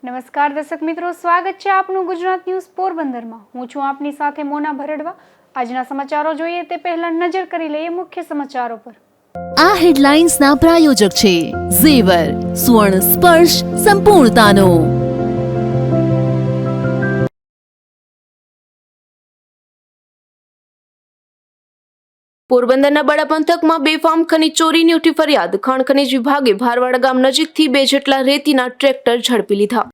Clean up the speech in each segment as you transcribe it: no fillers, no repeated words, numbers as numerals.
નમસ્કાર દર્શક મિત્રો, સ્વાગત છે આપનું ગુજરાત ન્યૂઝ પોરબંદરમાં। હું છું આપની સાથે મોના ભરડવા। આજના સમાચારો જોઈએ તે પહેલા નજર કરી લઈએ મુખ્ય સમાચારો પર। આ હેડલાઇન્સના પ્રાયોજક છે ઝેવર, સ્વર્ણ સ્પર્શ સંપૂર્ણતાનો। પોરબંદરના બડા પંથકમાં બેફામ ખનીજ ચોરીની ઉઠી ફરિયાદ। ખાણ ખનીજ વિભાગે ભારવાડા ગામ નજીકથી 2 જેટલા રેતીના ટ્રેક્ટર ઝડપી લીધા।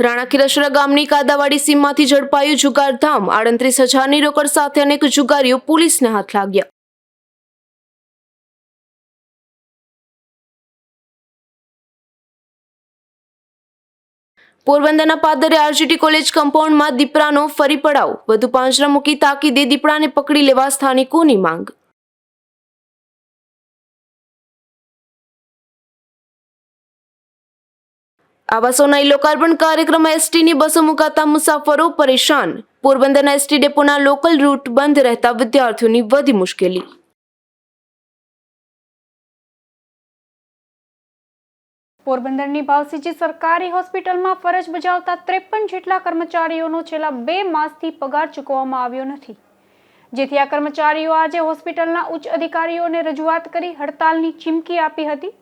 રાણા ખીરસરા ગામની કાદાવાડી સીમમાંથી ઝડપાયું જુગારધામ। 38,000ની રોકડ સાથે અનેક જુગારીઓ પોલીસને હાથ લાગ્યા। પોરબંદરના પાદરે આરજીટી કોલેજ કમ્પાઉન્ડમાં દીપડાનો ફરી પડાવ। વધુ પાંજરા મૂકી તાકીદે દીપડાને પકડી લેવા સ્થાનિકોની માંગ। આવાસોના લોકાર્પણ કાર્યક્રમમાં એસટીની બસો મુકાતા મુસાફરો પરેશાન। પોરબંદરના એસટી ડેપોના લોકલ રૂટ બંધ રહેતા વિદ્યાર્થીઓની વધી મુશ્કેલી। પોરબંદરની ભાવસીજી સરકારી હોસ્પિટલમાં ફરજ બજાવતા 53 જેટલા કર્મચારીઓનો છેલ્લા 2 માસથી પગાર ચૂકવવામાં આવ્યો નથી, જેથી આ કર્મચારીઓ આજે હોસ્પિટલના ઉચ્ચ અધિકારીઓને રજૂઆત કરી હડતાલની ચીમકી આપી હતી।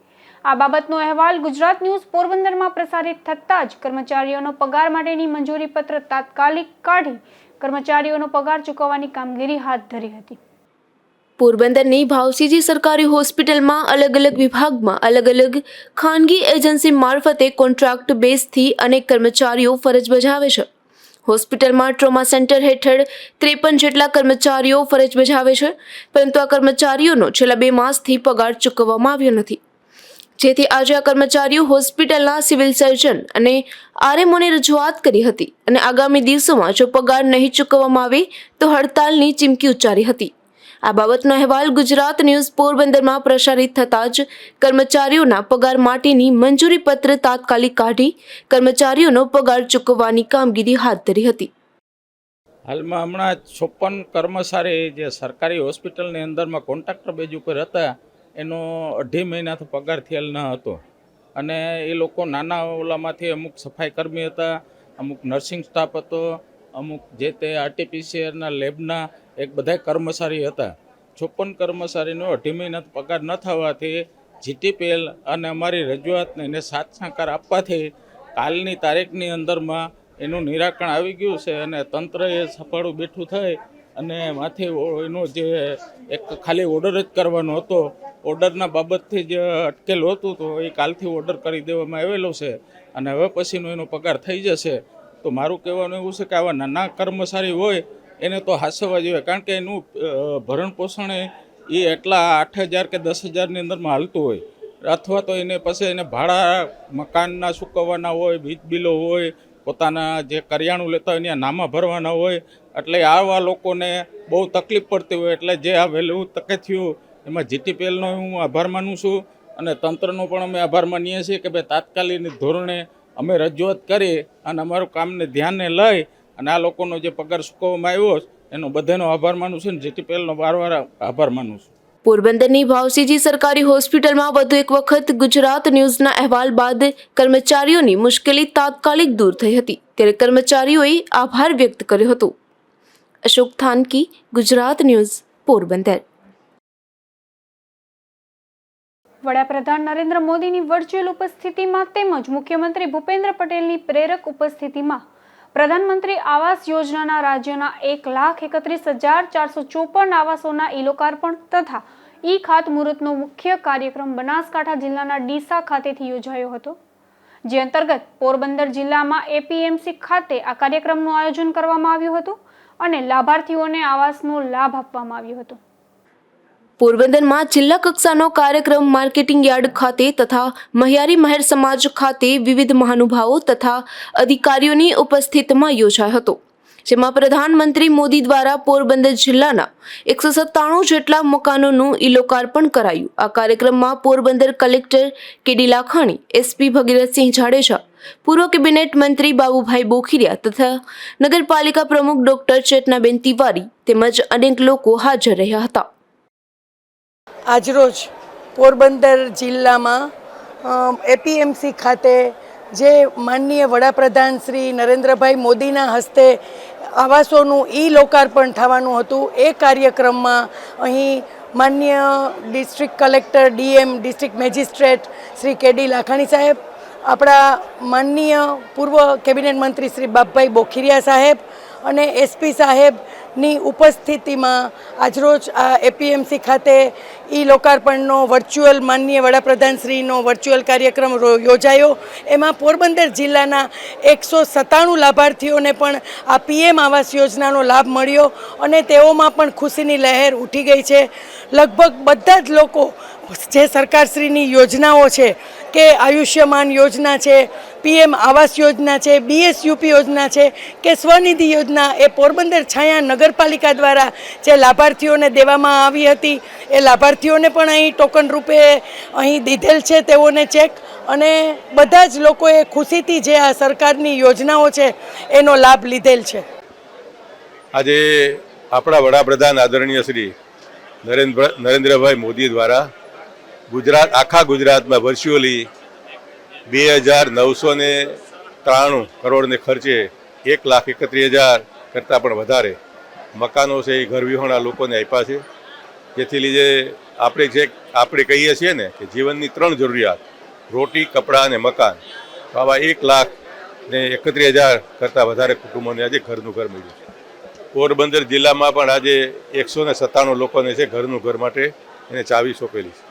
આ બાબતનો અહેવાલ ગુજરાત ન્યૂઝ પોરબંદરમાં પ્રસારિત થતાં જ કર્મચારીઓનો પગાર માટેની મંજૂરી પત્ર તાત્કાલિક કાઢી કર્મચારીઓનો પગાર ચૂકવવાની કામગીરી હાથ ધરી હતી। પોરબંદરની ભાવસીજી સરકારી હોસ્પિટલમાં અલગ અલગ વિભાગમાં અલગ અલગ ખાનગી એજન્સી મારફતે કોન્ટ્રાક્ટ બેઝથી અનેક કર્મચારીઓ ફરજ બજાવે છે। હોસ્પિટલમાં ટ્રોમા સેન્ટર હેઠળ 53 જેટલા કર્મચારીઓ ફરજ બજાવે છે, પરંતુ આ કર્મચારીઓનો છેલ્લા 2 માસથી પગાર ચૂકવવામાં આવ્યો નથી, જેથી આજે આ કર્મચારીઓ હોસ્પિટલના સિવિલ સર્જન અને આરએમઓને રજૂઆત કરી હતી અને આગામી દિવસોમાં જો પગાર નહીં ચૂકવવામાં આવે તો હડતાલની ચીમકી ઉચ્ચારી હતી। આ બાબતનો અહેવાલ ગુજરાત ન્યૂઝ પોરબંદરમાં પ્રસારિત થતાં જ કર્મચારીઓના પગાર માટેની મંજૂરી પત્ર તાત્કાલિક કાઢી કર્મચારીઓનો પગાર ચૂકવવાની કામગીરી હાથ ધરી હતી। હાલમાં હમણાં 56 કર્મચારી જે સરકારી હોસ્પિટલની અંદરમાં કોન્ટ્રાક્ટર બેઝ ઉપર હતા એનો 2.5 મહિનાથી પગાર થયેલ ન હતો અને એ લોકો નાના ઓલામાંથી અમુક સફાઈ કર્મી હતા, અમુક નર્સિંગ સ્ટાફ હતો, અમુક જે તે આરટીપીસીઆરના લેબના એક બધા કર્મચારી હતા। 56 કર્મચારીનો 2.5 મહિનાથી પગાર ન થવાથી જીટીપીએલ અને અમારી રજૂઆતને એને સાથ સહકાર આપવાથી કાલની તારીખની અંદરમાં એનું નિરાકરણ આવી ગયું છે અને તંત્રએ સફાળું બેઠું થઈ અને માથી એનો જે એક ખાલી ઓર્ડર જ કરવાનો હતો, ઓર્ડરના બાબતથી જ અટકેલું હતું તો એ કાલથી ઓર્ડર કરી દેવામાં આવેલો છે અને હવે પછીનો એનો પગાર થઈ જશે। તો મારું કહેવાનું એવું છે કે આવા નાના કર્મચારી હોય એને તો હાંસવા જોઈએ, કારણ કે એનું ભરણ પોષણ એ એટલા 8,000 કે 10,000ની અંદરમાં હાલતું હોય, અથવા તો એને પછી એને ભાડા મકાનના ચૂકવવાના હોય, વીજ બિલો હોય, પોતાના જે કરિયાણું લેતા હોય ત્યાં નામા ભરવાના હોય, એટલે આવા લોકોને બહુ તકલીફ પડતી હોય। એટલે જે આ વહેલું તકે થયું એમાં જીટીપીએલનો હું આભાર માનું છું અને તંત્રનો પણ અમે આભાર માનીએ છીએ કે ભાઈ તાત્કાલિક ધોરણે અમે રજૂઆત કરી અને અમારું કામને ધ્યાને લઈ અને આ લોકોનો જે પગાર ચૂકવવામાં આવ્યો એનો બધાનો આભાર માનું છું અને જીટીપીએલનો વારંવાર આભાર માનું છું। પોરબંદરની ભાવસીજી સરકારી હોસ્પિટલમાં વધુ એક વખત ગુજરાત ન્યૂઝના અહેવાલ બાદ કર્મચારીઓની મુશ્કેલી તાત્કાલિક દૂર થઈ હતી, ત્યારે કર્મચારીઓએ આભાર વ્યક્ત કર્યો હતો। અશોક થાનકી, ગુજરાત ન્યૂઝ, પોરબંદર। વડાપ્રધાન નરેન્દ્ર મોદીની વર્ચ્યુઅલ ઉપસ્થિતિમાં તેમજ મુખ્યમંત્રી ભૂપેન્દ્ર પટેલની પ્રેરક ઉપસ્થિતિમાં પ્રધાનમંત્રી આવાસ યોજનાના રાજ્યના 1,31,454 આવાસોના ઈ-લોકાર્પણ તથા ઈ-ખાતમુહૂર્તનો મુખ્ય કાર્યક્રમ બનાસકાંઠા જિલ્લાના ડીસા ખાતેથી યોજાયો હતો, જે અંતર્ગત પોરબંદર જિલ્લામાં એપીએમસી ખાતે આ કાર્યક્રમનું આયોજન કરવામાં આવ્યું હતું અને લાભાર્થીઓને આવાસનો લાભ આપવામાં આવ્યો હતો। પોરબંદરમાં જિલ્લા કક્ષાનો કાર્યક્રમ માર્કેટિંગ યાર્ડ ખાતે તથા મહિયારી મહેર સમાજ ખાતે વિવિધ મહાનુભાવો તથા અધિકારીઓની ઉપસ્થિતિમાં યોજાયો હતો, જેમાં પ્રધાનમંત્રી મોદી દ્વારા પોરબંદર જિલ્લાના 197 જેટલા મકાનોનું ઈ-લોકાર્પણ કરાયું। આ કાર્યક્રમમાં પોરબંદર કલેક્ટર કેડી લાખાણી, એસપી ભગીરથસિંહ જાડેજા, પૂર્વ કેબિનેટ મંત્રી બાબુભાઈ બોખીરિયા તથા નગરપાલિકા પ્રમુખ ડોક્ટર ચેતનાબેન તિવારી તેમજ અનેક લોકો હાજર રહ્યા હતા। આજરોજ પોરબંદર જિલ્લામાં એપીએમસી ખાતે જે માનનીય વડાપ્રધાન શ્રી નરેન્દ્રભાઈ મોદીના હસ્તે આવાસોનું લોકાર્પણ થવાનું હતું, એ કાર્યક્રમમાં અહીં માનનીય district collector DM district magistrate Shri KD Lakhani સાહેબ, આપણા માનનીય પૂર્વ કેબિનેટ મંત્રી શ્રી બાપભાઈ બોખીરિયા સાહેબ અને એસપી સાહેબની ઉપસ્થિતિમાં આજરોજ આ એપીએમસી ખાતે લોકાર્પણનો વર્ચ્યુઅલ માનનીય વડાપ્રધાનશ્રીનો વર્ચ્યુઅલ કાર્યક્રમ યોજાયો. એમાં પોરબંદર જિલ્લાના 197 લાભાર્થીઓને પણ આ પીએમ આવાસ યોજનાનો લાભ મળ્યો અને તેઓમાં પણ ખુશીની લહેર ઉઠી ગઈ છે. લગભગ બધા જ લોકો જે સરકારશ્રીની યોજનાઓ છે કે આયુષ્યમાન યોજના છે, પીએમ આવાસ યોજના છે, બીએસયુપી યોજના છે કે સ્વનિધિ યોજના, એ પોરબંદર છાયા નગરપાલિકા દ્વારા જે લાભાર્થીઓને દેવામાં આવી હતી એ લાભાર્થીઓને પણ અહીં ટોકન રૂપે અહીં દીધેલ છે તેઓને ચેક, અને બધા જ લોકોએ ખુશીથી જે આ સરકારની યોજનાઓ છે એનો લાભ લીધેલ છે. આજે આપણા વડાપ્રધાન આદરણીય શ્રી નરેન્દ્રભાઈ મોદી દ્વારા આખા ગુજરાતમાં વર્ચ્યુઅલી 2,993 કરોડને ખર્ચે 1,31,000 કરતાં પણ વધારે મકાનો છે એ ઘર વિહોણા લોકોને આપ્યા છે. જેથી લીધે આપણે કહીએ છીએ ને કે જીવનની 3 જરૂરિયાત, રોટી, કપડાં અને મકાન, તો આવા 1,31,000 કરતાં વધારે કુટુંબોને આજે ઘરનું ઘર મળ્યું છે. પોરબંદર જિલ્લામાં પણ આજે 197 લોકોને છે ઘરનું ઘર માટે એને ચાવી સોંપેલી છે.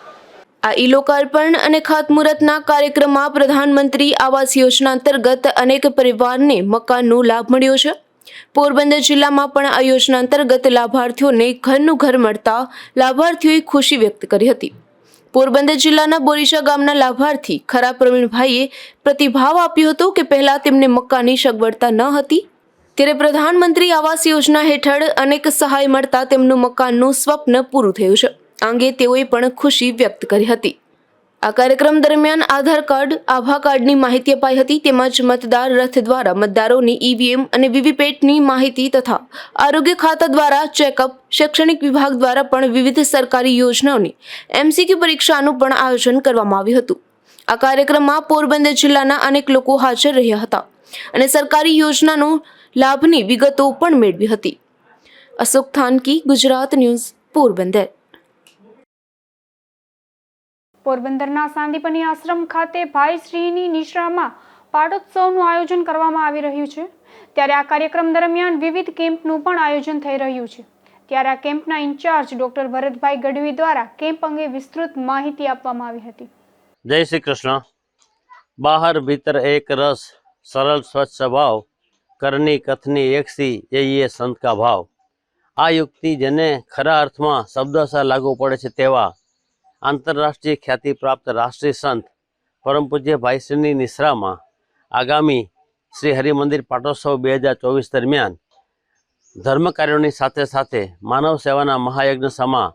આ લોકાર્પણ અને ખાતમુહૂર્તના કાર્યક્રમમાં પ્રધાનમંત્રી આવાસ યોજના અંતર્ગત અનેક પરિવારને મકાનનો લાભ મળ્યો છે. પોરબંદર જિલ્લામાં પણ આ યોજના અંતર્ગત લાભાર્થીઓને ઘરનું ઘર મળતા લાભાર્થીઓએ ખુશી વ્યક્ત કરી હતી. પોરબંદર જિલ્લાના બોરીશા ગામના લાભાર્થી ખરા પ્રવીણભાઈએ પ્રતિભાવ આપ્યો હતો કે પહેલા તેમને મકાનની સગવડતા ન હતી, ત્યારે પ્રધાનમંત્રી આવાસ યોજના હેઠળ અનેક સહાય મળતા તેમનું મકાનનું સ્વપ્ન પૂરું થયું છે. આ અંગે તેઓએ પણ ખુશી વ્યક્ત કરી હતી. આ કાર્યક્રમ દરમિયાન આધાર કાર્ડ, આભા કાર્ડની માહિતી અપાઈ હતી, તેમજ મતદાર રથ દ્વારા મતદારોની ઈવીએમ અને વીવીપેટની માહિતી તથા આરોગ્ય ખાતા દ્વારા ચેકઅપ, શૈક્ષણિક વિભાગ દ્વારા પણ વિવિધ સરકારી યોજનાઓની એમસીક્યુ પરીક્ષાનું પણ આયોજન કરવામાં આવ્યું હતું. આ કાર્યક્રમમાં પોરબંદર જિલ્લાના અનેક લોકો હાજર રહ્યા હતા અને સરકારી યોજનાનો લાભની વિગતો પણ મેળવી હતી. અશોક થાનકી, ગુજરાત ન્યૂઝ, પોરબંદર. પોરબંદરના સાંદીપની આશ્રમ ખાતે ભાઈશ્રીની નિશ્રામાં પાટોત્સવનું આયોજન કરવામાં આવી રહ્યું છે. ત્યારે આ કાર્યક્રમ દરમિયાન વિવિધ કેમ્પનું પણ આયોજન થઈ રહ્યું છે. ત્યારે આ કેમ્પના ઇન્ચાર્જ ડોક્ટર ભરતભાઈ ગઢવી દ્વારા કેમ્પ અંગે વિસ્તૃત માહિતી આપવામાં આવી હતી. જય શ્રી કૃષ્ણ. બહાર ભીતર એક રસ, સરળ સ્વચ્છ સ્વભાવ, કરની કથની એક સી, એ સંત કા ભાવ. આ યુક્તિ જેને ખરા અર્થમાં શબ્દશઃ લાગુ પડે છે તેવા આંતરરાષ્ટ્રીય ખ્યાતિ પ્રાપ્ત રાષ્ટ્રીય સંત પરમ પૂજ્ય ભાઈશ્રીની નિશ્રામાં આગામી શ્રી હરિમંદિર પાટોત્સવ 2024 દરમિયાન ધર્મ કાર્યોની સાથે સાથે માનવ સેવાના મહાયજ્ઞ સમા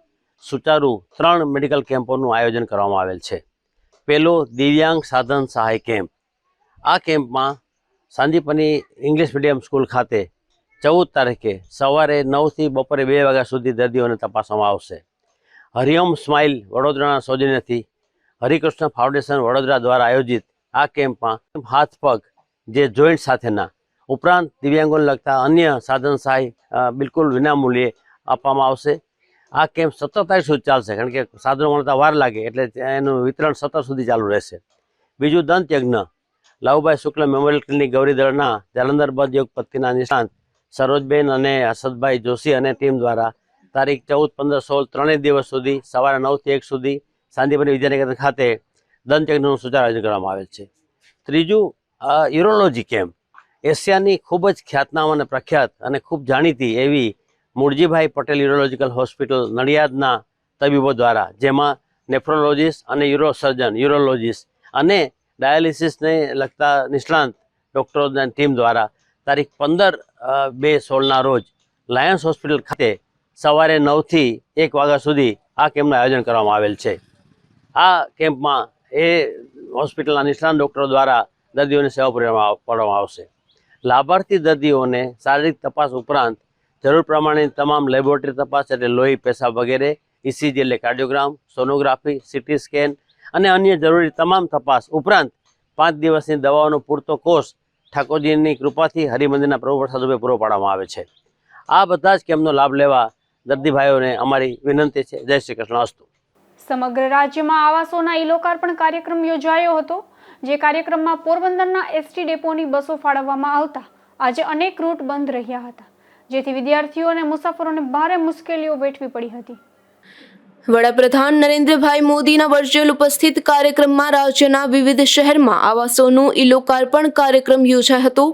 સુચારુ 3 મેડિકલ કેમ્પોનું આયોજન કરવામાં આવેલ છે. પહેલો દિવ્યાંગ સાધન સહાય કેમ્પ. આ કેમ્પમાં સાંદીપની ઇંગ્લિશ મીડિયમ સ્કૂલ ખાતે 14 તારીખે સવારે 9 થી બપોરે 2 વાગ્યા સુધી દર્દીઓને તપાસવામાં આવશે. હરિઓમ સ્માઇલ વડોદરાના સૌજન્યથી હરિકૃષ્ણ ફાઉન્ડેશન વડોદરા દ્વારા આયોજિત આ કેમ્પમાં હાથ પગ જે જોઈન્ટ સાથેના ઉપરાંત દિવ્યાંગોને લગતા અન્ય સાધન સહાય બિલકુલ વિનામૂલ્યે આપવામાં આવશે. આ કેમ્પ 17 તારીખ સુધી ચાલશે, કારણ કે સાધનો મળતા વાર લાગે એટલે એનું વિતરણ 17 સુધી ચાલુ રહેશે. બીજું દંત યજ્ઞ. લાવુભાઈ શુક્લ મેમોરિયલ ક્લિનિક ગૌરીદળના જાલંધર બદ યોગ પત્તિના નિષ્ણાંત સરોજબેન અને હસદભાઈ જોશી અને ટીમ દ્વારા તારીખ 14, 15, 16 ત્રણેય દિવસ સુધી સવારે 9 થી 1 સુધી સાંદીપની વિદ્યાનગર ખાતે દંતયજ્ઞનું સુચારું આયોજન કરવામાં આવેલ છે. ત્રીજું યુરોલોજી કેમ્પ. એશિયાની ખૂબ જ ખ્યાતનામ અને પ્રખ્યાત અને ખૂબ જાણીતી એવી મૂળજીભાઈ પટેલ યુરોલોજીકલ હોસ્પિટલ નડિયાદના તબીબો દ્વારા, જેમાં નેફ્રોલોજીસ્ટ અને યુરોસર્જન, યુરોલોજીસ્ટ અને ડાયાલિસિસને લગતા નિષ્ણાંત ડૉક્ટરોની ટીમ દ્વારા તારીખ 15/2/16ના રોજ લાયન્સ હોસ્પિટલ ખાતે સવારે 9 થી 1 વાગ્યા સુધી આ કેમ્પનું આયોજન કરવામાં આવેલ છે. આ કેમ્પમાં એ હોસ્પિટલના નિષ્ણાંત ડૉક્ટરો દ્વારા દર્દીઓને સેવા પૂરી પાડવામાં આવશે. લાભાર્થી દર્દીઓને શારીરિક તપાસ ઉપરાંત જરૂર પ્રમાણે તમામ લેબોરેટરી તપાસ એટલે લોહી, પેશાબ વગેરે, ECG એટલે કાર્ડિયોગ્રામ, સોનોગ્રાફી, CT સ્કેન અને અન્ય જરૂરી તમામ તપાસ ઉપરાંત 5 દિવસની દવાઓનો પૂરતો કોર્સ ઠાકોરજીની કૃપાથી હરિમંદિરના પ્રભુ પ્રસાદ રૂપે પૂરો પાડવામાં આવે છે. આ બધા જ કેમ્પનો લાભ લેવા દર્દીભાઈઓને અમારી વિનંતી છે. જય શ્રી કૃષ્ણ અસ્તુ. સમગ્ર રાજ્યમાં આવાસોના ઈ-લોકાર્પણ કાર્યક્રમ યોજાયો હતો, જે કાર્યક્રમમાં પોરબંદરના એસટી ડેપોની બસો ફાળવવામાં આવતા આજે અનેક રૂટ બંધ રહ્યા હતા, જેથી વિદ્યાર્થીઓ અને મુસાફરોને ભારે મુશ્કેલીઓ વેઠવી પડી હતી. વડાપ્રધાન નરેન્દ્રભાઈ મોદીના વર્ચ્યુઅલ ઉપસ્થિત કાર્યક્રમમાં રાજ્યના વિવિધ શહેરમાં આવાસોનું ઈ-લોકાર્પણ કાર્યક્રમ યોજાયો હતો,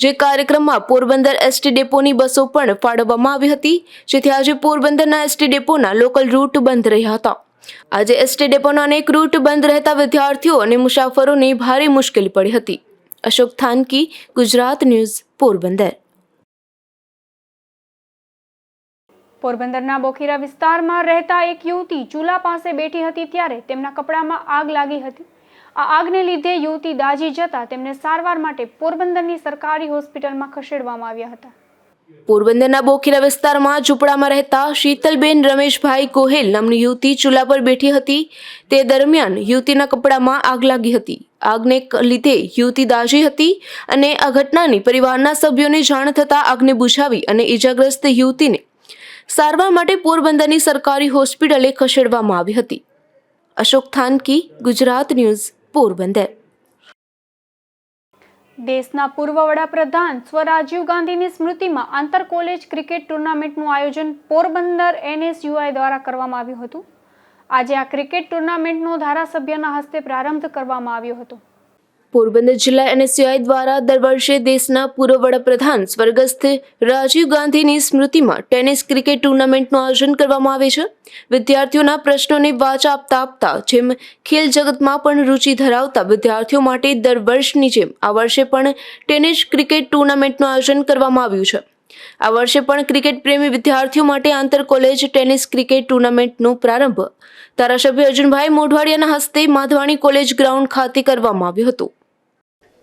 જે કાર્યક્રમમાં પોરબંદર એસટી ડેપોની બસો પણ ફાળવવામાં આવી હતી, જેથી આજે પોરબંદરના એસટી ડેપોના લોકલ રૂટ બંધ રહ્યા હતા. આજે એસટી ડેપોના અનેક રૂટ બંધ રહેતા વિદ્યાર્થીઓ અને મુસાફરોને ભારે મુશ્કેલી પડી હતી. અશોક થાનકી, ગુજરાત ન્યૂઝ, પોરબંદર. પોરબંદરના બોખીરા વિસ્તારમાં રહેતા એક યુવતી ચૂલા પાસે બેઠી હતી ત્યારે તેમના કપડામાં આગ લાગી હતી. આ આગને લીધે યુવતી દાઝી જતા તેમને સારવાર માટે પોરબંદરની સરકારી હોસ્પિટલમાં ખસેડવામાં આવ્યા હતા. પોરબંદરના બોખીરા વિસ્તારમાં ઝૂંપડામાં રહેતા શીતલબેન રમેશભાઈ ગોહેલ નામની યુવતી ચૂલા પર બેઠી હતી. તે દરમિયાન યુવતીના કપડામાં આગ લાગી હતી. આગને લીધે યુવતી દાઝી હતી અને આ ઘટનાની પરિવારના સભ્યોને જાણ થતાં આગને બુઝાવી અને ઈજાગ્રસ્ત યુવતીને સારવાર માટે પોરબંદરની સરકારી હોસ્પિટલે ખસેડવામાં આવી હતી. અશોક થાનકી, ગુજરાત ન્યૂઝ, પોરબંદર. દેશના પૂર્વ વડાપ્રધાન સ્વ રાજીવ ગાંધીની સ્મૃતિમાં આંતર કોલેજ ક્રિકેટ ટુર્નામેન્ટનું આયોજન પોરબંદર NSUI દ્વારા કરવામાં આવ્યું હતું. આજે આ ક્રિકેટ ટુર્નામેન્ટનો ધારાસભ્યના હસ્તે પ્રારંભ કરવામાં આવ્યો હતો. પોરબંદર જિલ્લા NSUI દ્વારા દર વર્ષે દેશના પૂર્વ વડાપ્રધાન સ્વર્ગસ્થ રાજીવ ગાંધીની સ્મૃતિમાં ટેનિસ ક્રિકેટ ટુર્નામેન્ટનું આયોજન કરવામાં આવે છે. વિદ્યાર્થીઓના પ્રશ્નોને વાચા આપતા જેમ ખેલ જગતમાં પણ રુચિ ધરાવતા વિદ્યાર્થીઓ માટે દર વર્ષની જેમ આ વર્ષે પણ ટેનિસ ક્રિકેટ ટુર્નામેન્ટનું આયોજન કરવામાં આવ્યું છે. આ વર્ષે પણ ક્રિકેટ પ્રેમી વિદ્યાર્થીઓ માટે આંતર કોલેજ ટેનિસ ક્રિકેટ ટુર્નામેન્ટનો પ્રારંભ ધારાસભ્ય અર્જુનભાઈ મોઢવાડિયાના હસ્તે માધવાણી કોલેજ ગ્રાઉન્ડ ખાતે કરવામાં આવ્યો હતો.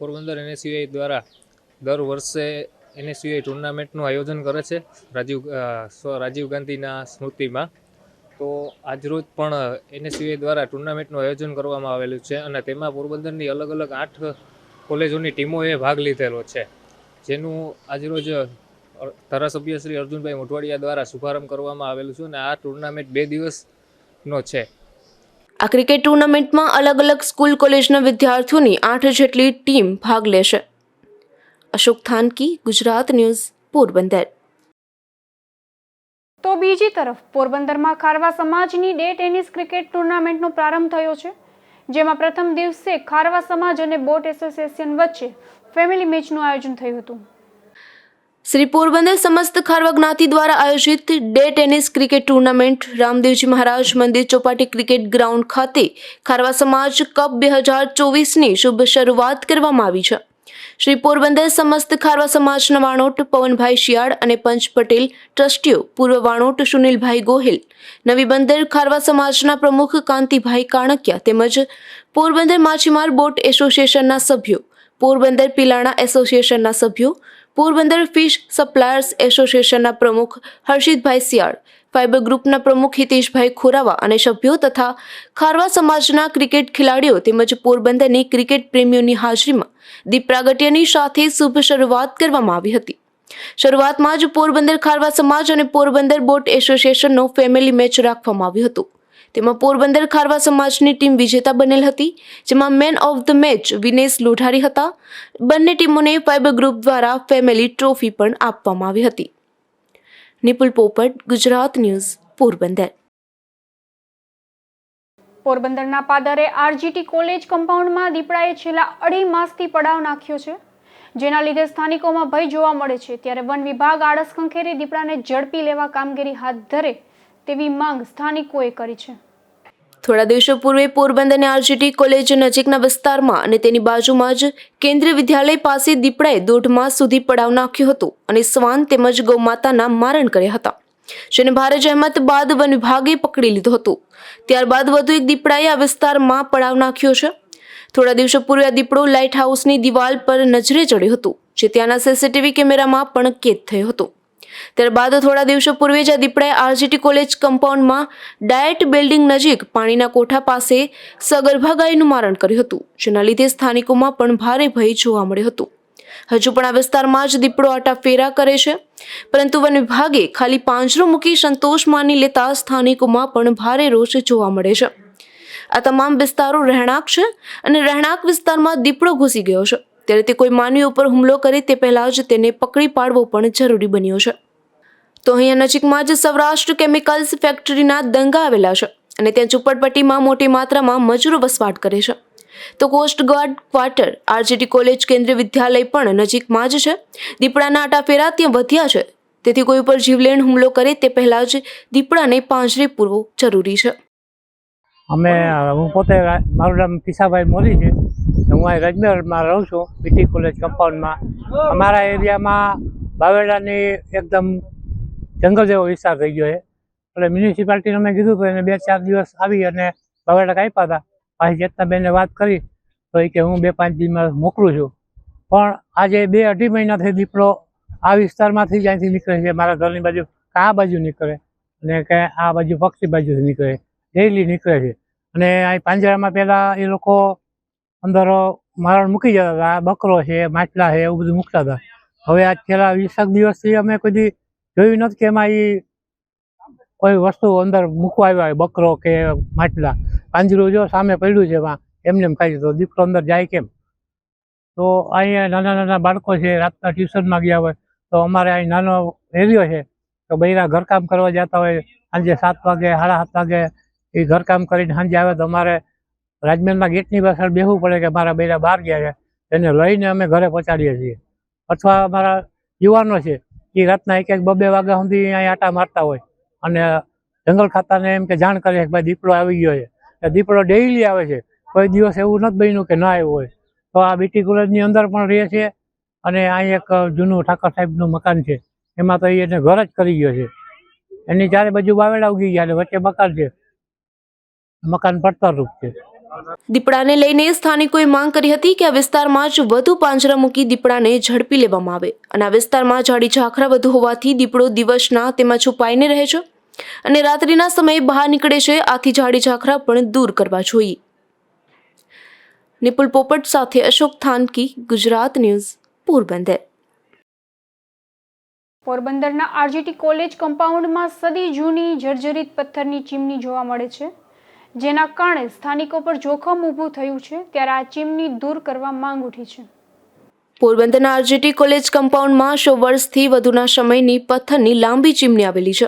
પોરબંદર NSUI દ્વારા દર વર્ષે NSUI ટુર્નામેન્ટનું આયોજન કરે છે રાજીવ ગાંધીના સ્મૃતિમાં. તો આજરોજ પણ NSUI દ્વારા ટુર્નામેન્ટનું આયોજન કરવામાં આવેલું છે અને તેમાં પોરબંદરની અલગ અલગ 8 કોલેજોની ટીમોએ ભાગ લીધેલો છે, જેનું આજરોજ ધારાસભ્ય શ્રી અર્જુનભાઈ મોઢવાડિયા દ્વારા શુભારંભ કરવામાં આવેલું છે અને આ ટુર્નામેન્ટ 2 દિવસનો છે. આ ક્રિકેટ ટુર્નામેન્ટમાં અલગ અલગ સ્કૂલ કોલેજના વિદ્યાર્થીઓની 8 જેટલી ટીમ ભાગ લેશે. અશોક થાનકી, ગુજરાત ન્યૂઝ, પોરબંદર. તો બીજી તરફ પોરબંદરમાં ખારવા સમાજની ડે ટેનિસ ક્રિકેટ ટુર્નામેન્ટનો પ્રારંભ થયો છે, જેમાં પ્રથમ દિવસે ખારવા સમાજ અને બોટ એસોસિએશન વચ્ચે ફેમિલી મેચનું આયોજન થયું હતું. શ્રી પોરબંદર સમસ્ત ખારવા જ્ઞાતિ દ્વારા આયોજિત day tennis cricket tournament Ramdevji મહારાજ મંદિર ચોપાટી ક્રિકેટ ગ્રાઉન્ડ ખાતે ખારવા સમાજ કપ 2024ની શુભ શરૂઆત કરવામાં આવી છે. શ્રી પોરબંદર સમસ્ત ખારવા સમાજના વાણોટ પવનભાઈ શિયાળ અને પંચ પટેલ, ટ્રસ્ટીઓ પૂર્વ વાણોટ સુનિલભાઈ ગોહિલ, નવી બંદર ખારવા સમાજના પ્રમુખ કાંતિભાઈ કાણકિયા તેમજ પોરબંદર માછીમાર બોટ એસોસિએશનના સભ્યો, પોરબંદર પિલાણા એસોસિએશનના સભ્યો, પોરબંદર ફિશ સપ્લાયર્સ એસોસિએશનના પ્રમુખ હર્ષિતભાઈ સિયાળ, ફાઇબર ગ્રુપના પ્રમુખ હિતેશભાઈ ખોરાવા અને સભ્યો તથા ખારવા સમાજના ક્રિકેટ ખેલાડીઓ તેમજ પોરબંદરની ક્રિકેટ પ્રેમીઓની હાજરીમાં દીપ પ્રાગટ્યની સાથે શુભ શરૂઆત કરવામાં આવી હતી. શરૂઆતમાં જ પોરબંદર ખારવા સમાજ અને પોરબંદર બોટ એસોસિએશનનો ફેમિલી મેચ રાખવામાં આવ્યો હતો. તેમાં પોરબંદર ખારવા સમાજની ટીમ વિજેતા બનેલ હતી, જેમાં man of the match Vinesh Lodhari હતા. બંને ટીમોને ફાઇબર ગ્રુપ દ્વારા ફેમિલી ટ્રોફી પણ આપવામાં આવી હતી. નિપુલ પોપટ, ગુજરાત ન્યૂઝ, પોરબંદર. પોરબંદરના પાદરે RGT કોલેજ કમ્પાઉન્ડમાં દીપડાએ છેલ્લા 2.5 માસથી પડાવ નાખ્યો છે, જેના લીધે સ્થાનિકોમાં ભય જોવા મળે છે. ત્યારે વન વિભાગ આળસ ખંખેરી દીપડાને ઝડપી લેવા કામગીરી હાથ ધરે તેવી માંગ સ્થાનિકોએ કરી છે. થોડા દિવસો પૂર્વે પોરબંદરની RGT કોલેજ નજીકના વિસ્તારમાં અને તેની બાજુમાં જ કેન્દ્રીય વિદ્યાલય પાસે દીપડાએ 1.5 માસ સુધી પડાવ નાખ્યો હતો અને શ્વાન તેમજ ગૌમાતાના મારણ કર્યા હતા, જેને ભારે જહેમત બાદ વન વિભાગે પકડી લીધો હતો. ત્યારબાદ વધુ એક દીપડાએ આ વિસ્તારમાં પડાવ નાખ્યો છે. થોડા દિવસો પૂર્વે આ દીપડો લાઇટ હાઉસની દિવાલ પર નજરે ચડ્યો હતો, જે ત્યાંના CCTV કેમેરામાં પણ કેદ થયો હતો. ત્યારબાદ થોડા દિવસો પૂર્વે જ આ દીપડાએ આરજીટી કોલેજ કમ્પાઉન્ડમાં ડાયટ બિલ્ડિંગ નજીક પાણીના કોઠા પાસે સગર્ભા ગાયનું મારણ કર્યું હતું, જેના લીધે સ્થાનિકોમાં પણ ભારે ભય જોવા મળ્યો હતો. હજુ પણ આ વિસ્તારમાં જ દીપડો આટાફેરા કરે છે, પરંતુ વન વિભાગે ખાલી પાંજરો મૂકી સંતોષ માની લેતા સ્થાનિકોમાં પણ ભારે રોષ જોવા મળે છે. આ તમામ વિસ્તારો રહેણાંક છે અને રહેણાંક વિસ્તારમાં દીપડો ઘૂસી ગયો છે, ત્યારે તે કોઈ માનવી ઉપર હુમલો કરે તે પહેલાં જ તેને પકડી પાડવો પણ જરૂરી બન્યો છે. તો અહીંયા નજીકમાં જ સૌરાષ્ટ્ર કેમિકલ્સ ફેક્ટરીના દંગા આવેલા છે અને ત્યાં ઝૂંપડપટ્ટીમાં મોટી માત્રામાં મજૂરો વસવાટ કરે છે. તો કોસ્ટગાર્ડ ક્વાર્ટર, આરજીટી કોલેજ, કેન્દ્રીય વિદ્યાલય પણ નજીકમાં જ છે. દીપડાના આટાફેરા ત્યાં વધ્યા છે, તેથી કોઈ ઉપર જીવલેણ હુમલો કરે તે પહેલાં જ દીપડાને પાંજરે પૂરવો જરૂરી છે. હું પોતે, મારું નામ કિસાભાઈ મોદી છે. હું અહીં રજમેરમાં રહું છું, બીટી કોલેજ કમ્પાઉન્ડમાં. અમારા એરિયામાં બાવેડાની એકદમ જંગલ જેવો વિસ્તાર થઈ ગયો છે. એટલે મ્યુનિસિપાલિટીને અમે કીધું તો એને 2-4 દિવસ આવી અને બાવેડા કાપ્યા હતા. પાછી ચેતનાબેનને વાત કરી તો એ કે હું 2-5 દિવસમાં મોકલું છું. પણ આજે 2-2.5 મહિનાથી દીપડો આ વિસ્તારમાંથી જ અહીંથી નીકળે છે. મારા ઘરની બાજુ આ બાજુ નીકળે અને કે આ બાજુ પક્ષી બાજુથી નીકળે, ડેઈલી નીકળે છે. અને અહીં પાંજરામાં પહેલાં એ લોકો અંદર મારણ મૂકી જતા હતા. આ બકરો છે, માટલા છે, એવું બધું મૂકતા હતા. હવે આ છેલ્લા 20 દિવસથી અમે કોઈ જોયું નથી કે એમાં એ કોઈ વસ્તુ અંદર મૂકવા આવ્યા હોય, બકરો કે માટલા. પાંજરું જો સામે પડ્યું છે, એમાં એમને એમ ખાઈ તો દીપડો અંદર જાય કેમ? તો અહીંયા નાના નાના બાળકો છે, રાતના ટ્યુશનમાં ગયા હોય તો અમારે અહીં નાનો એરિયો છે તો બૈરા ઘરકામ કરવા જતા હોય, સાંજે 7 વાગે 7:30 વાગે એ ઘરકામ કરીને સાંજે આવે તો અમારે રાજમહેલના ગેટની પાછળ બેસવું પડે કે મારા બૈરા બહાર ગયા છે, એને લઈને અમે ઘરે પહોંચાડીએ છીએ. અથવા અમારા યુવાનો છે એ રાતના 1-2 વાગ્યા સુધી અહીં આટા મારતા હોય અને જંગલ ખાતાને એમ કે જાણ કરીએ કે ભાઈ દીપડો આવી ગયો છે. દીપડો ડેઈલી આવે છે, કોઈ દિવસ એવું નથી બન્યું કે ના આવ્યો હોય. તો આ બીટી કોલેજની અંદર પણ રહે છે અને અહીં એક જૂનું ઠાકર સાહેબનું મકાન છે, એમાં તો એને ઘર જ કરી ગયો છે. એની ચારે બાજુ બાવેડા ઉગી ગયા અને વચ્ચે મકાન છે, મકાન પડતરરૂપ છે. દીપડાને લઈને સ્થાનિકોએ માંગ કરી હતી કે આ વિસ્તારમાં જ વધુ પાંજરા મૂકી દીપડાને ઝડપી લેવામાં આવે અને આ વિસ્તારમાં ઝાડી ઝાખરા વધુ હોવાથી દીપડો દિવસના તેમાં છુપાઈને રહે છે અને રાત્રિના સમયે બહાર નીકળે છે. આથી ઝાડી ઝાખરા પણ દૂર કરવા જોઈએ. નિપુલ પોપટ સાથે અશોક થાનકી, ગુજરાત ન્યૂઝ, પોરબંદર. પોરબંદરના આરજીટી કોલેજ કમ્પાઉન્ડમાં સદી જૂની જર્જરિત પથ્થરની ચીમની જોવા મળે છે, જેના કારણે સ્થાનિકો પર જોખમ ઊભું થયું છે. ત્યારે આ ચીમની દૂર કરવા માંગ ઉઠી છે. પોરબંદરના આરજીટી કોલેજ કમ્પાઉન્ડમાં 100 વર્ષથી વધુના સમયની પથ્થરની લાંબી ચીમની આવેલી છે.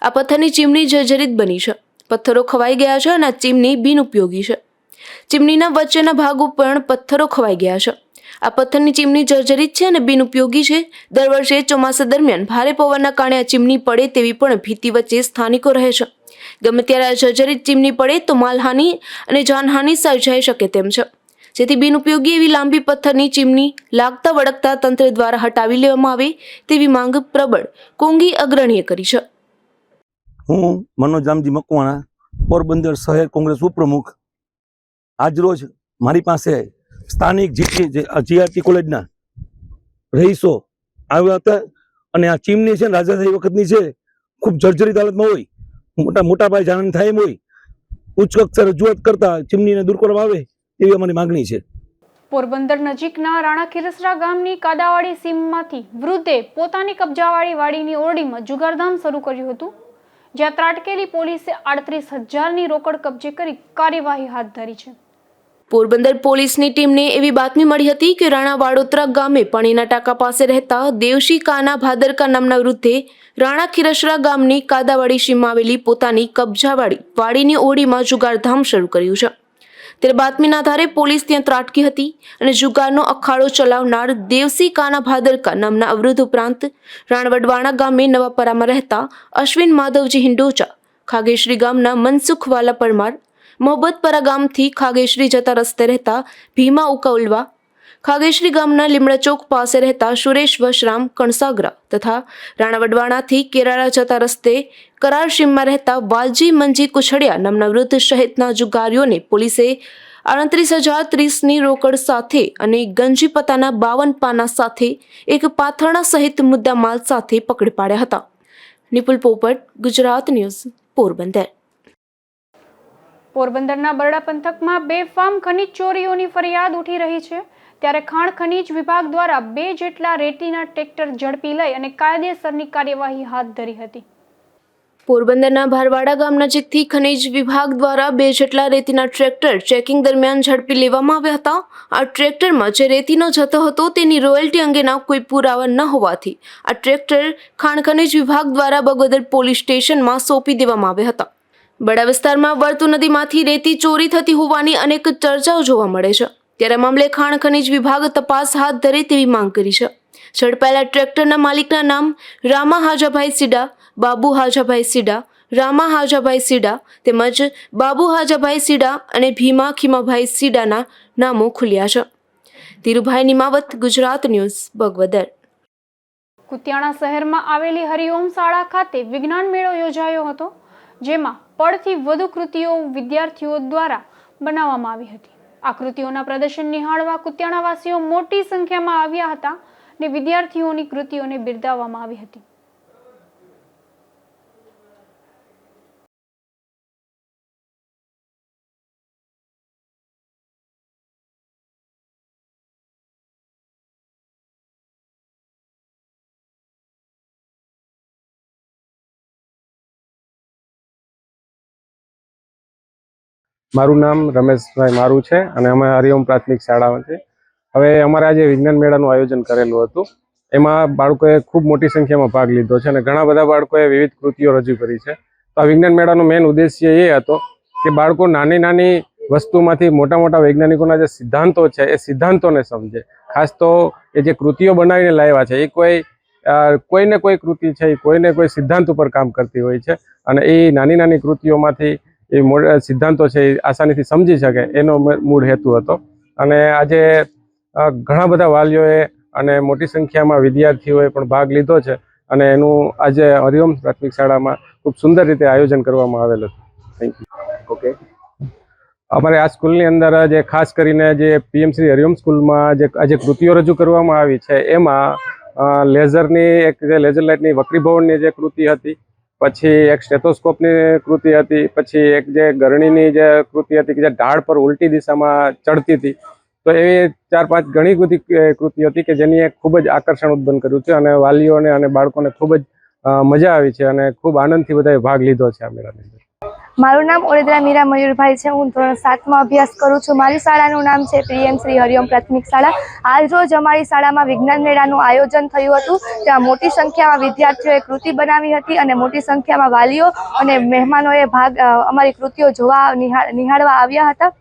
આ પથ્થરની ચીમની જર્જરિત બની છે, પથ્થરો ખવાઈ ગયા છે અને આ ચીમની બિનઉપયોગી છે. ચીમનીના વચ્ચેના ભાગો પણ પથ્થરો ખવાઈ ગયા છે. આ પથ્થરની ચીમની જર્જરિત છે અને બિનઉપયોગી છે. દર વર્ષે ચોમાસા દરમિયાન ભારે પવનના કારણે આ ચીમની પડે તેવી પણ ભીતિ વચ્ચે સ્થાનિકો રહે છે. ગમે ત્યારે આ જર્જરિત ચીમની પડે તો માલહાનિ અને જાનહાનિ સર્જાઈ શકે તેમ છે, જેથી બિનઉપયોગી એવી લાંબી પથ્થરની ચીમની લાગતા વળગતા તંત્ર દ્વારા હટાવી લેવામાં આવે તેવી માંગ પ્રબળ કોંગી અગ્રણીએ કરી છે. હું મનોજ રામજી મકવાણા, પોરબંદર શહેર કોંગ્રેસ ઉપપ્રમુખ. આજરોજ મારી પાસે સ્થાનિક જીઆરટી કોલેજના રહીશો આવ્યા હતા અને આ ચીમની છે ને રાજાશાહી વખતની છે, ખૂબ જર્જરિત હાલતમાં હોય, મોટા પાયે જાણ થાય એમ હોય, ઉચ્ચ કક્ષાએ રજૂઆત કરતા ચીમનીને દૂર કરવામાં આવે એવી અમારી માંગણી છે. પોરબંદર નજીકના રાણા ખીરસરા ગામની કાદાવાડી સીમમાંથી વૃદ્ધે પોતાની કબજાવાળી વાડીની ઓરડીમાં જુગારધામ શરૂ કર્યું હતું, જ્યાં ત્રાટકેલી પોલીસે 38,000ની રોકડ કબજે કરી કાર્યવાહી હાથ ધરી છે. પોરબંદર પોલીસની ટીમને એવી બાતમી મળી હતી કે રાણા વાડોતરા ગામે પાણીના ટાંકા પાસે રહેતા દેવશી કાના ભાદરકા નામના વૃદ્ધે રાણા ખીરસરા ગામની કાદાવાડી સીમમાં આવેલી પોતાની કબજાવાળી વાડીની ઓરડીમાં જુગારધામ શરૂ કર્યું છે. ત્યારે બાતમીના આધારે પોલીસ ત્યાં ત્રાટકી હતી અને જુગારનો અખાડો ચલાવનાર દેવસી કાના ભાદરકા નામના અવૃદ્ધ ઉપરાંત રાણવડવાણા ગામે નવાપરામાં રહેતા અશ્વિન માધવજી હિંડોચા, ખાગેશ્રી ગામના મનસુખવાલા પરમાર, મોહબ્બતપરા ગામથી ખાગેશ્રી જતા રસ્તે રહેતા ભીમા ઉકાઉલવા, ખાગેશ્રી ગામના લીમડા ચોક પાસે રહેતા સુરેશ વશરામ કણસાગરા તથા રાણાવડવાણાથી કેરાળા જતા રસ્તે કરાર સીમમાં રહેતા વાલજી મંજી કુછડિયા નામના વૃદ્ધ સહિતના જુગારીઓને પોલીસે 38,030ની રોકડ સાથે અને ગંજીપતાના 52 પાના સાથે એક પાથરણા સહિત મુદ્દામાલ સાથે પકડી પાડ્યા હતા. નિપુલ પોપટ, ગુજરાત ન્યૂઝ, પોરબંદર. પોરબંદરના બરડા પંથકમાં બેફામ ખનીજ ચોરીઓની ફરિયાદ ઉઠી રહી છે. ત્યારે ખાણ ખનીજ વિભાગ દ્વારા 2 જેટલા રેતીના ટ્રેક્ટર ઝડપી લઈ અને કાયદેસરની કાર્યવાહી હાથ ધરી હતી. પોરબંદરના ભારવાડા ગામ નજીકથી ખનીજ વિભાગ દ્વારા 2 જેટલા રેતીના ટ્રેક્ટર ચેકિંગ દરમિયાન ઝડપી લેવામાં આવ્યા હતા. આ ટ્રેક્ટરમાં જે રેતીનો જથ્થો હતો તેની રોયલ્ટી અંગેના કોઈ પુરાવા ન હોવાથી આ ટ્રેક્ટર ખાણ ખનીજ વિભાગ દ્વારા બગોદર પોલીસ સ્ટેશનમાં સોંપી દેવામાં આવ્યા હતા. બડા વિસ્તારમાં વર્તુ નદીમાંથી રેતી ચોરી થતી હોવાની અનેક ચર્ચાઓ જોવા મળે છે. ત્યારે મામલે ખાણ ખનીજ વિભાગ તપાસ હાથ ધરે તેવી માંગ કરી છે. ઝડપાયેલા ટ્રેક્ટરના માલિકના નામ રામા હાજાભાઈ સીડા, બાબુ હાજાભાઈ સીડા, રામા હાજાભાઈ સીડા તેમજ બાબુ હાજાભાઈ સીડા અને ભીમા ખીમાભાઈ સીડાના નામો ખુલ્યા છે. ધીરુભાઈ નિમાવત, ગુજરાત ન્યૂઝ, બગવદર. કુતિયાણા શહેરમાં આવેલી હરિઓમ શાળા ખાતે વિજ્ઞાન મેળો યોજાયો હતો, જેમાં પડથી વધુ કૃતિઓ વિદ્યાર્થીઓ દ્વારા બનાવવામાં આવી હતી. આ કૃતિઓના પ્રદર્શન નિહાળવા કુતિયાણાવાસીઓ મોટી સંખ્યામાં આવ્યા હતા અને વિદ્યાર્થીઓની કૃતિઓને બિરદાવવામાં આવી હતી. મારું નામ રમેશભાઈ મારું છે અને અમે હરિઓમ પ્રાથમિક શાળામાં છે. હવે અમારે આજે વિજ્ઞાન મેળાનું આયોજન કરેલું હતું. એમાં બાળકોએ ખૂબ મોટી સંખ્યામાં ભાગ લીધો છે અને ઘણા બધા બાળકોએ વિવિધ કૃતિઓ રજૂ કરી છે. તો આ વિજ્ઞાન મેળાનો મેઇન ઉદ્દેશ્ય એ હતો કે બાળકો નાની નાની વસ્તુમાંથી મોટા મોટા વૈજ્ઞાનિકોના જે સિદ્ધાંતો છે એ સિદ્ધાંતોને સમજે. ખાસ તો એ જે કૃતિઓ બનાવીને લાવ્યા છે એ કોઈને કોઈ કૃતિ છે એ કોઈને કોઈ સિદ્ધાંત ઉપર કામ કરતી હોય છે અને એ નાની નાની કૃતિઓમાંથી એ સિદ્ધાંતો છે એ આસાનીથી સમજી શકે એનો મૂળ હેતુ હતો. અને આજે ઘણા બધા વાલીઓએ અને મોટી સંખ્યામાં વિદ્યાર્થીઓએ પણ ભાગ લીધો છે અને એનું આજે હરિઓમ પ્રાથમિક શાળામાં ખૂબ સુંદર રીતે આયોજન કરવામાં આવેલું હતું. Thank you. ઓકે. અમારે આ સ્કૂલની અંદર જે ખાસ કરીને જે પીએમસી હરિઓમ સ્કૂલમાં જે આજે કૃતિઓ રજૂ કરવામાં આવી છે એમાં લેઝરની એક જે લેઝર લાઇટની વક્રીભવનની જે કૃતિ હતી, પછી એક સ્ટેથોસ્કોપની કૃતિ હતી, પછી એક જે ગરણીની જે કૃતિ હતી કે જે ઢાળ પર ઉલટી દિશામાં ચડતી હતી. તો એવી 4-5 ઘણી બધી કૃતિ હતી કે જેની એક ખૂબ જ આકર્ષણ ઉત્પન્ન કર્યું છે અને વાલીઓને અને બાળકોને ખૂબ જ મજા આવી છે અને ખૂબ આનંદથી બધાએ ભાગ લીધો છે આ મેળાની અંદર. મારું નામ ઓળેદરા મીરા મયુરભાઈ છે. હું ધોરણ 7માં અભ્યાસ કરું છું. મારી શાળાનું નામ છે પીએમ શ્રી હરિઓમ પ્રાથમિક શાળા. આજ રોજ અમારી શાળામાં વિજ્ઞાન મેળાનું આયોજન થયું હતું. ત્યાં મોટી સંખ્યામાં વિદ્યાર્થીઓએ કૃતિ બનાવી હતી અને મોટી સંખ્યામાં વાલીઓ અને મહેમાનોએ અમારી કૃતિઓ જોવા નિહાળવા આવ્યા હતા.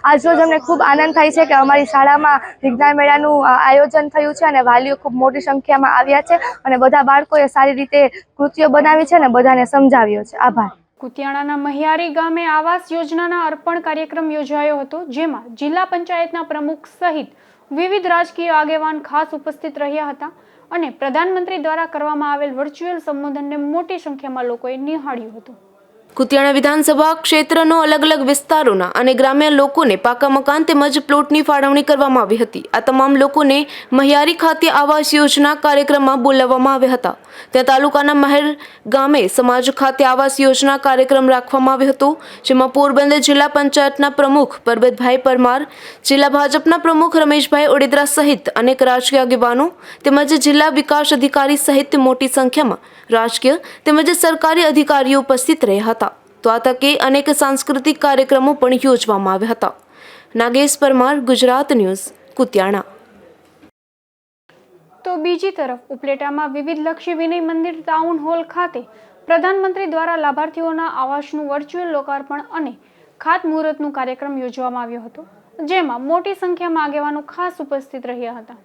આજ રોજ અમને ખૂબ આનંદ થાય છે કે અમારી શાળામાં વિજ્ઞાન મેળાનું આયોજન થયું છે અને વાલીઓ ખૂબ મોટી સંખ્યામાં આવ્યા છે અને બધા બાળકોએ સારી રીતે કૃતિઓ બનાવી છે અને બધાને સમજાવ્યો છે. આભાર. કુતિયાણાના મહિયારી ગામે આવાસ યોજનાના અર્પણ કાર્યક્રમ યોજાયો હતો, જેમાં જિલ્લા પંચાયતના પ્રમુખ સહિત વિવિધ રાજકીય આગેવાન ખાસ ઉપસ્થિત રહ્યા હતા અને પ્રધાનમંત્રી દ્વારા કરવામાં આવેલ વર્ચ્યુઅલ સંબોધનને મોટી સંખ્યામાં લોકોએ નિહાળ્યું હતું. કુતિયાણા વિધાનસભા ક્ષેત્રનો અલગ અલગ વિસ્તારોના અને ગ્રામ્ય લોકોને પાકા મકાન તેમજ પ્લોટની ફાળવણી કરવામાં આવી હતી. આ તમામ લોકોને મહિયારી ખાતે આવાસ યોજના કાર્યક્રમમાં બોલાવવામાં આવ્યા હતા. ત્યાં તાલુકાના મહેર ગામે સમાજ ખાતે આવાસ યોજના કાર્યક્રમ રાખવામાં આવ્યો હતો, જેમાં પોરબંદર જિલ્લા પંચાયતના પ્રમુખ પરબતભાઈ પરમાર, જિલ્લા ભાજપના પ્રમુખ રમેશભાઈ ઓડેદરા સહિત અનેક રાજકીય આગેવાનો તેમજ જિલ્લા વિકાસ અધિકારી સહિત મોટી સંખ્યામાં રાજકીય તેમજ સરકારી અધિકારીઓ ઉપસ્થિત રહ્યા હતા. તો આ તકે અનેક સાંસ્કૃતિક કાર્યક્રમો પણ યોજવામાં આવ્યા હતા. નાગેશ પરમાર, ગુજરાત ન્યૂઝ, કુતિયાણા. તો બીજી તરફ ઉપલેટામાં વિવિધ લક્ષી વિનય મંદિર ટાઉન હોલ ખાતે પ્રધાનમંત્રી દ્વારા લાભાર્થીઓના આવાસનું વર્ચ્યુઅલ લોકાર્પણ અને ખાતમુહૂર્તનું કાર્યક્રમ યોજવામાં આવ્યો હતો, જેમાં મોટી સંખ્યામાં આગેવાનો ખાસ ઉપસ્થિત રહ્યા હતા.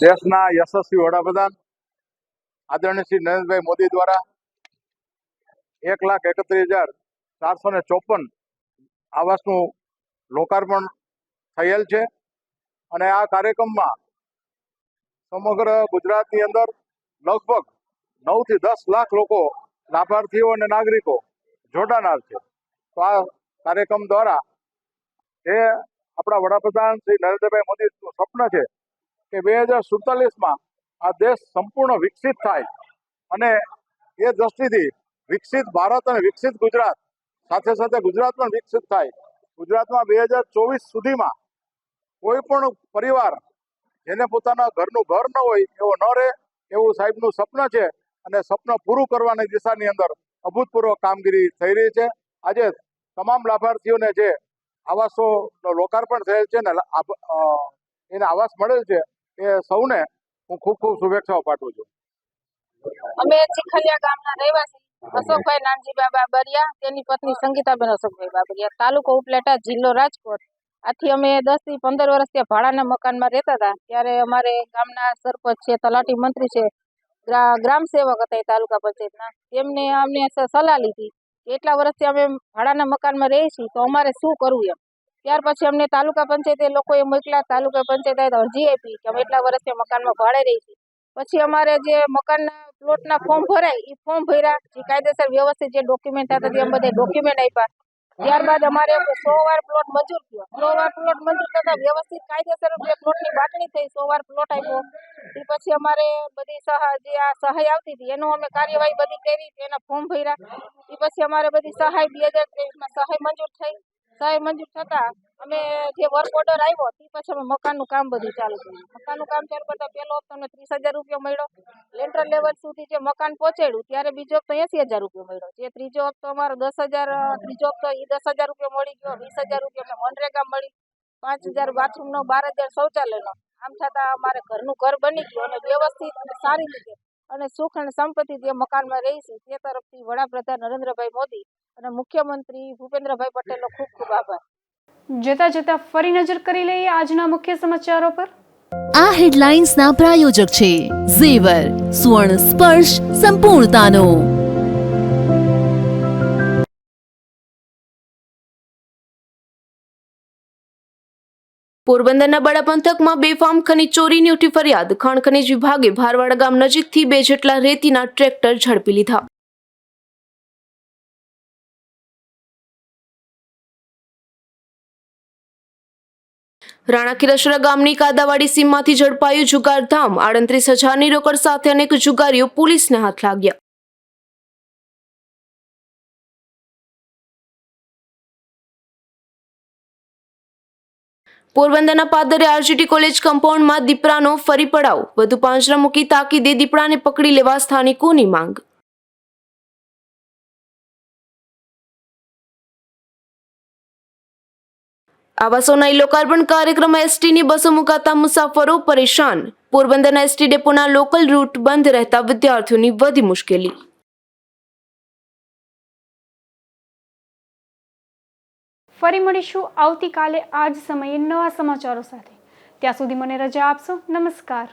દેશના યશસ્વી વડાપ્રધાન આદરણીય શ્રી નરેન્દ્રભાઈ મોદી દ્વારા 1,31,454 આવાસનું લોકાર્પણ થયેલ છે અને આ કાર્યક્રમમાં સમગ્ર ગુજરાતની અંદર લગભગ 9 થી 10 લાખ લોકો લાભાર્થીઓ અને નાગરિકો જોડાનાર છે. તો આ કાર્યક્રમ દ્વારા એ આપણા વડાપ્રધાન શ્રી નરેન્દ્રભાઈ મોદીનું સ્વપ્ન છે કે 2047માં આ દેશ સંપૂર્ણ વિકસિત થાય અને એ દ્રષ્ટિથી વિકસિત ભારત અને વિકસિત ગુજરાત સાથે સાથે ગુજરાત પણ વિકસિત થાય. ગુજરાતમાં 2024 સુધીમાં કોઈ પણ પરિવાર જેને પોતાના ઘરનું ઘર ન હોય એવો ન રહે એવું સાહેબનું સ્વપ્ન છે અને સ્વપ્ન પૂરું કરવાની દિશાની અંદર અભૂતપૂર્વ કામગીરી થઈ રહી છે. આજે તમામ લાભાર્થીઓને જે આવાસો લોકાર્પણ થયેલ છે ને એને આવાસ મળેલ છે એ સૌને હું ખૂબ ખૂબ શુભેચ્છાઓ પાઠવું છું. અમે ચીખલિયા ગામના રહેવાસી અશોકભાઈ નાનજી બાબા બરિયા, તેની પત્ની સંગીતાબેન અશોકભાઈ બાબરિયા, તાલુકો ઉપલેટા, જિલ્લો રાજકોટ. આથી અમે 10 થી 15 વર્ષ ત્યાં ભાડાના મકાનમાં રહેતા હતા. ત્યારે અમારે ગામના સરપંચ છે, તલાટી મંત્રી છે, ગ્રામ સેવક હતા એ તાલુકા પંચાયતના, તેમને અમને સલાહ લીધી કે એટલા વર્ષથી અમે ભાડાના મકાનમાં રહીએ છીએ તો અમારે શું કરવું એમ. ત્યાર પછી અમને તાલુકા પંચાયતે લોકોએ મોકલ્યા, તાલુકા પંચાયતે અરજી આપી કે અમે એટલા વર્ષથી મકાનમાં ભાડે રહીએ છીએ. પછી અમારે જે મકાનના પ્લોટના ફોર્મ ભરાય એ ફોર્મ ભર્યા, જે કાયદેસર વ્યવસ્થિત જે ડોક્યુમેન્ટ હતા તે અમે બધા ડોક્યુમેન્ટ આપ્યા. ત્યારબાદ અમારે 100 વાર પ્લોટ મંજૂર થયો. 100 વાર પ્લોટ મંજૂર થતા વ્યવસ્થિત કાયદેસર પ્લોટની બાંટણી થઈ, 100 વાર પ્લોટ આપ્યો. એ પછી અમારે બધી જે આ સહાય આવતી હતી એનું અમે કાર્યવાહી બધી કરી, એના ફોર્મ ભર્યા. એ પછી અમારે બધી સહાય 2023માં સહાય મંજૂર થઈ. સહાય મંજૂર થતા અમે જે વર્ક ઓર્ડર આવ્યો તે પછી અમે મકાનનું કામ બધું ચાલુ કર્યું. મકાનનું કામ ચાલુ કરતા પહેલો હપ્તો અમને 30,000 રૂપિયા મળ્યો. લેન્ટર લેવલ સુધી જે મકાન પહોંચાડ્યું ત્યારે બીજો હપ્તો 80,000 રૂપિયા મળ્યો. જે ત્રીજો હપ્તો અમારો 10,000, ત્રીજો હપ્તો એ 10,000 રૂપિયા મળી ગયો. 20,000 રૂપિયા અમને મનરેગા મળી. 5,000 બાથરૂમનો, 12,000 શૌચાલયનો. આમ છતાં અમારે ઘરનું ઘર બની ગયું અને વ્યવસ્થિત અને સારી રીતે અને સુખ અને સંપત્તિ જે મકાનમાં રહી છે તે તરફથી વડાપ્રધાન નરેન્દ્રભાઈ મોદી અને મુખ્યમંત્રી ભૂપેન્દ્રભાઈ પટેલનો ખૂબ ખૂબ આભાર. જતા જતા ફરી નજર કરી લઈએ આજના મુખ્ય સમાચારો પર. આ હેડલાઇન્સના પ્રાયોજક છે ઝેવર, સુવર્ણ સ્પર્શ સંપૂર્ણતાનો. પોરબંદરના બડા પંથકમાં બેફામ ખનીજ ચોરીની ઉઠી ફરિયાદ. ખાણ ખનીજ વિભાગે ભારવાડા ગામ નજીકથી 2 જેટલા રેતીના ટ્રેક્ટર ઝડપી લીધા. રાણાખીરસરા ગામની કાદાવાડી સીમમાંથી ઝડપાયું જુગારધામ. 38,000ની રોકડ સાથે અનેક જુગારીઓ પોલીસને હાથ લાગ્યા. પોરબંદરના પાદરે આરજીટી કોલેજ કમ્પાઉન્ડમાં દીપડાનો ફરી પડાવ. વધુ પાંજરા મૂકી તાકીદે દીપડાને પકડી લેવા સ્થાનિકોની માંગ. આવાસોના લોકાર્પણ કાર્યક્રમમાં એસટીની બસો મુકાતા મુસાફરો પરેશાન. પોરબંદરના એસટી ડેપોના લોકલ રૂટ બંધ રહેતા વિદ્યાર્થીઓની વધી મુશ્કેલી. ફરી મળીશું આવતીકાલે આ જ સમયે નવા સમાચારો સાથે. ત્યાં સુધી મને રજા આપશો. નમસ્કાર.